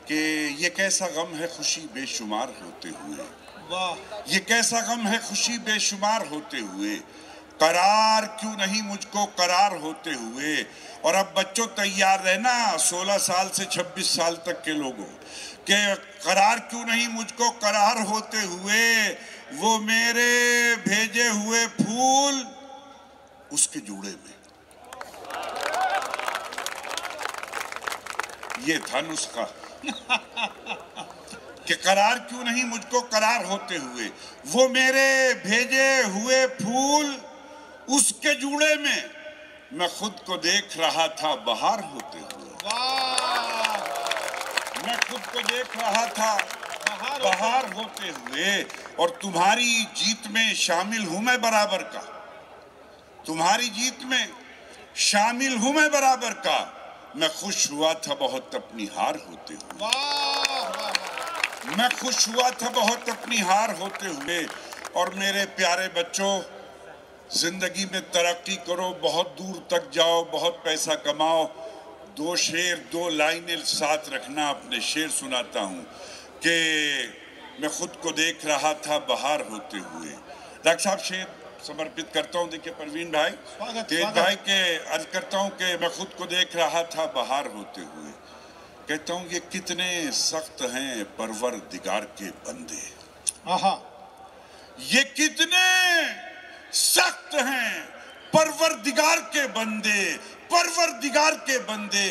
कि ये कैसा गम है खुशी बेशुमार होते हुए, वाह। ये कैसा गम है खुशी बेशुमार होते हुए, करार क्यों नहीं मुझको करार होते हुए। और अब बच्चों तैयार रहना 16 साल से 26 साल तक के लोगों के, करार क्यों नहीं मुझको करार होते हुए, वो मेरे भेजे हुए फूल उसके जूड़े में। ये था नुस्खा कि करार क्यों नहीं मुझको करार होते हुए, वो मेरे भेजे हुए फूल उसके जूड़े में, मैं खुद को देख रहा था बहार होते हुए। वाह। मैं खुद को देख रहा था बहार होते हुए, और तुम्हारी जीत में शामिल हूं मैं बराबर का, तुम्हारी जीत में शामिल हूं मैं बराबर का। मैं खुश हुआ था बहुत अपनी हार होते हुए। वाह। मैं खुश हुआ था बहुत अपनी हार होते हुए। और मेरे प्यारे बच्चों, जिंदगी में तरक्की करो, बहुत दूर तक जाओ, बहुत पैसा कमाओ। दो शेर, दो लाइनें साथ रखना। अपने शेर सुनाता हूं कि मैं खुद को देख रहा था बहार होते हुए। डॉक्टर साहब शेर समर्पित करता हूं। देखिए परवीन भाई, तेज भाई के अर्ज करता हूं कि मैं खुद को देख रहा था बहार होते हुए। कहता हूं ये कितने सख्त हैं परवरदिगार के बंदे। आहा। ये कितने सख्त हैं परवरदिगार के बंदे, परवरदिगार के बंदे।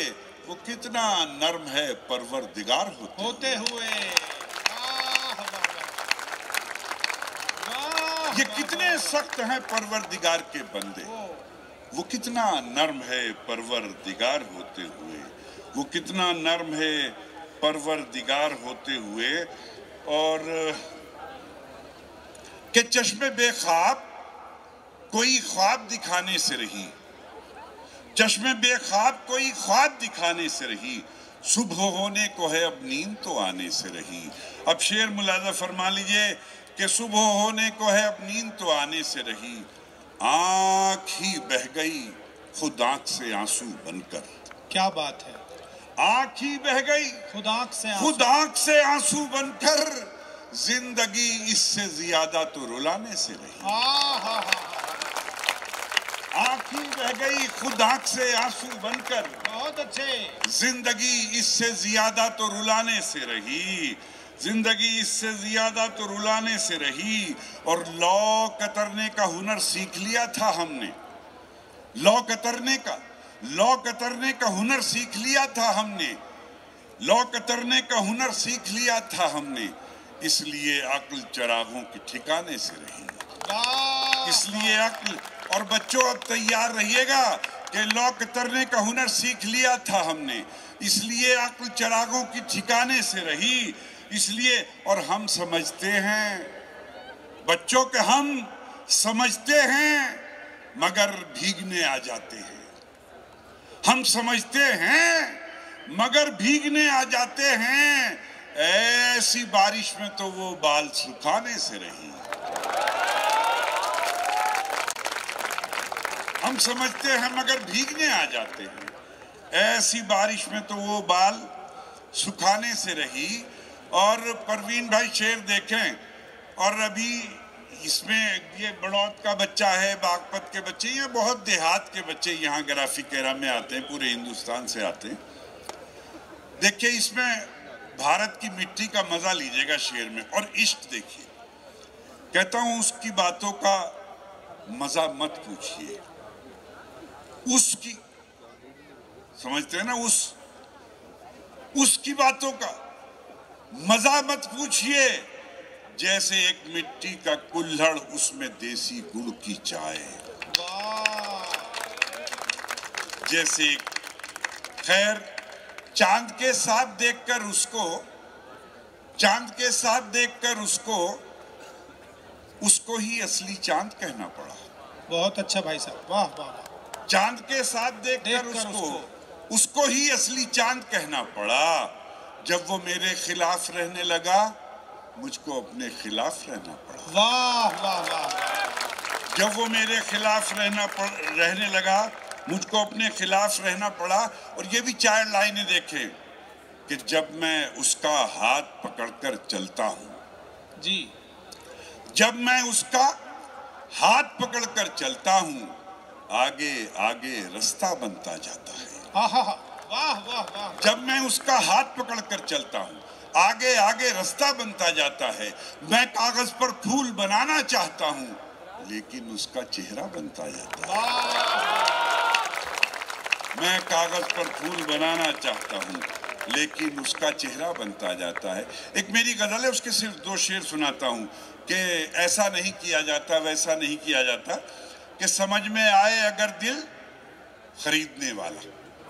वो कितना नर्म है परवरदिगार होते हुए। ये कितने सख्त हैं परवरदिगार के बंदे, वो कितना नर्म है परवरदिगार होते हुए, वो कितना नर्म है परवरदिगार होते हुए। और के चश्मे बेख्वाब कोई ख्वाब दिखाने से रही, चश्मे बेख्वाब कोई ख्वाब दिखाने से रही, सुबह होने को है अब नींद तो आने से रही। अब शेर मुलाजा फरमा लीजिए कि सुबह होने को है अब नींद तो आने से रही, आंख ही बह गई खुद आंख से आंसू बनकर। क्या बात है। आंख ही बह गई खुद आंख से आंसू बनकर, जिंदगी इससे ज्यादा तो रुलाने से रही। आंख ही बह गई खुद आंख से आंसू बनकर, बहुत अच्छे। जिंदगी इससे ज्यादा तो रुलाने से रही, जिंदगी इससे ज्यादा तो रुलाने से रही। और लौ कतरने का हुनर सीख लिया था हमने, लौ कतरने का हुनर सीख लिया था हमने, लौ कतरने का हुनर सीख लिया था हमने। इसलिए अक्ल चरागों के ठिकाने से रही, इसलिए अक्ल। और बच्चों अब तैयार रहिएगा कि लौ कतरने का हुनर सीख लिया था हमने, इसलिए अक्ल चरागों की ठिकाने से रही। इसलिए और हम समझते हैं बच्चों के, हम समझते हैं मगर भीगने आ जाते हैं, हम समझते हैं मगर भीगने आ जाते हैं। ऐसी बारिश में तो वो बाल सुखाने से रही। हम समझते हैं मगर भीगने आ जाते हैं, ऐसी बारिश में तो वो बाल सुखाने से रही। और परवीन भाई शेर देखें, और अभी इसमें ये बड़ौत का बच्चा है, बागपत के बच्चे, ये बहुत देहात के बच्चे यहाँ ग्राफिकेरा में आते हैं, पूरे हिंदुस्तान से आते हैं। देखिए इसमें भारत की मिट्टी का मजा लीजिएगा शेर में। और इश्क देखिए, कहता हूं उसकी बातों का मजा मत पूछिए, उसकी, समझते हैं ना, उसकी बातों का मजा मत पूछिए। जैसे एक मिट्टी का कुल्हड़ उसमें देसी गुड़ की चाय, जैसे खैर चांद के साथ देखकर उसको, चांद के साथ देखकर उसको ही असली चांद कहना पड़ा। बहुत अच्छा भाई साहब, वाह वाह। चांद के साथ देखकर उसको ही असली चांद कहना पड़ा। जब वो मेरे खिलाफ रहने लगा, मुझको अपने खिलाफ रहना पड़ा। वाह वाह वाह। जब वो मेरे खिलाफ रहने लगा, मुझको अपने खिलाफ रहना पड़ा। और ये भी 4 लाइनें देखें कि जब मैं उसका हाथ पकड़कर चलता हूं, जी, जब मैं उसका हाथ पकड़कर चलता हूं, आगे आगे रास्ता बनता जाता है। आहा, वाह वाह वाह। जब मैं उसका हाथ पकड़कर चलता हूं, आगे आगे रास्ता बनता जाता है। मैं कागज पर फूल बनाना चाहता हूं, लेकिन उसका चेहरा बनता जाता है। मैं कागज पर फूल बनाना चाहता हूं, लेकिन उसका चेहरा बनता जाता है। एक मेरी गजल है, उसके सिर्फ 2 शेर सुनाता हूं कि ऐसा नहीं किया जाता, वैसा नहीं किया जाता, कि समझ में आए अगर दिल खरीदने वाला।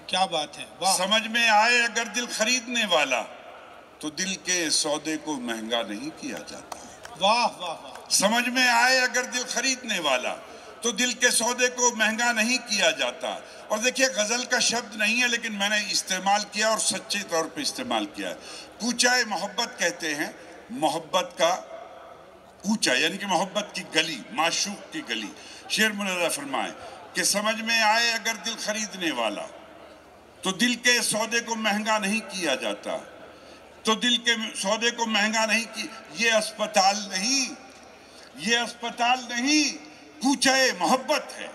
क्या बात है, वाह। समझ में आए अगर दिल खरीदने वाला, तो दिल के सौदे को महंगा नहीं किया जाता। वाह वाह वाह। समझ में आए अगर दिल खरीदने वाला, तो दिल के सौदे को महंगा नहीं किया जाता। और देखिए, गजल का शब्द नहीं है, लेकिन मैंने इस्तेमाल किया और सच्चे तौर पे इस्तेमाल किया। कूचाए मोहब्बत कहते हैं, मोहब्बत का कूचा यानी कि मोहब्बत की गली, माशूक की गली। शेर मुनज़्ज़र फरमाए कि समझ में आए अगर दिल खरीदने वाला, तो दिल के सौदे को महंगा नहीं किया जाता। तो दिल के सौदे को महंगा नहीं की, ये अस्पताल नहीं, ये अस्पताल नहीं, कूचाए मोहब्बत है,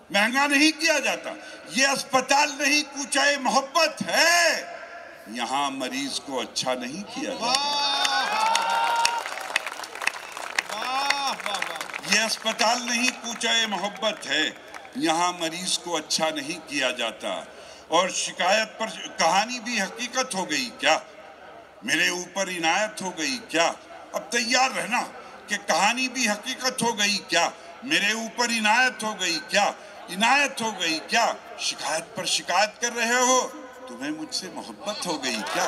महंगा नहीं किया जाता। ये अस्पताल नहीं, कूचाए मोहब्बत है, यहां मरीज को अच्छा नहीं किया जाता। ये अस्पताल नहीं, कूचाए मोहब्बत है, यहां मरीज को अच्छा नहीं किया जाता। और शिकायत पर कहानी भी हकीकत हो गई क्या, मेरे ऊपर इनायत हो गई क्या। अब तैयार रहना कि कहानी भी हकीकत हो गई क्या, मेरे ऊपर इनायत हो गई क्या, इनायत हो गई क्या। शिकायत पर शिकायत कर रहे हो, तुम्हें मुझसे मोहब्बत हो गई क्या।